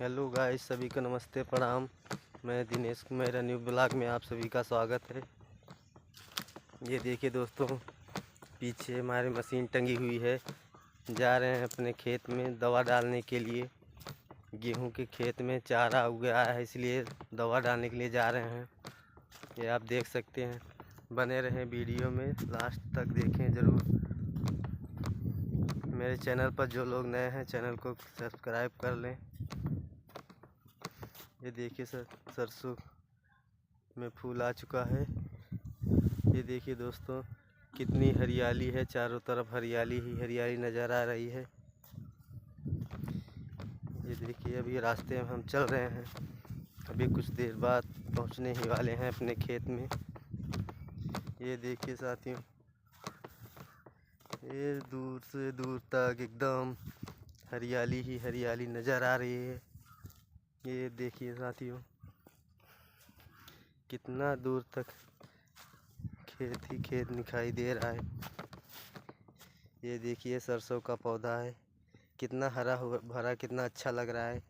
Hello guys, सभी को नमस्ते प्रणाम। मैं दिनेश, मेरा न्यू ब्लॉग में आप सभी का स्वागत है। ये देखिए दोस्तों, पीछे हमारी मशीन टंगी हुई है। जा रहे हैं अपने खेत में दवा डालने के लिए। गेहूं के खेत में चारा उगाया है, इसलिए दवा डालने के लिए जा रहे हैं। ये आप देख सकते हैं। बने रहें वीडियो में, लास्ट तक देखें ज़रूर। मेरे चैनल पर जो लोग नए हैं, चैनल को सब्सक्राइब कर लें। ये देखिए सरसों में फूल आ चुका है। ये देखिए दोस्तों, कितनी हरियाली है, चारों तरफ हरियाली ही हरियाली नज़र आ रही है। ये देखिए, अभी रास्ते में हम चल रहे हैं। अभी कुछ देर बाद पहुंचने ही वाले हैं अपने खेत में। ये देखिए साथियों, ये दूर से दूर तक एकदम हरियाली ही हरियाली नज़र आ रही है। ये देखिए साथियों, कितना दूर तक खेत ही खेत दिखाई दे रहा है। ये देखिए सरसों का पौधा है, कितना हरा भरा, कितना अच्छा लग रहा है।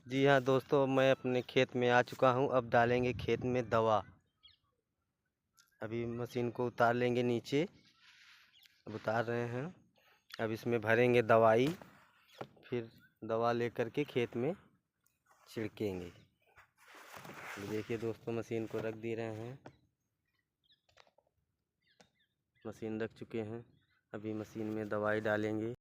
जी हाँ दोस्तों, मैं अपने खेत में आ चुका हूँ। अब डालेंगे खेत में दवा। अभी मशीन को उतार लेंगे नीचे। अब उतार रहे हैं। अब इसमें भरेंगे दवाई, फिर दवा लेकर के खेत में छिड़केंगे। देखिए दोस्तों, मशीन को रख दे रहे हैं। मशीन रख चुके हैं। अभी मशीन में दवाई डालेंगे।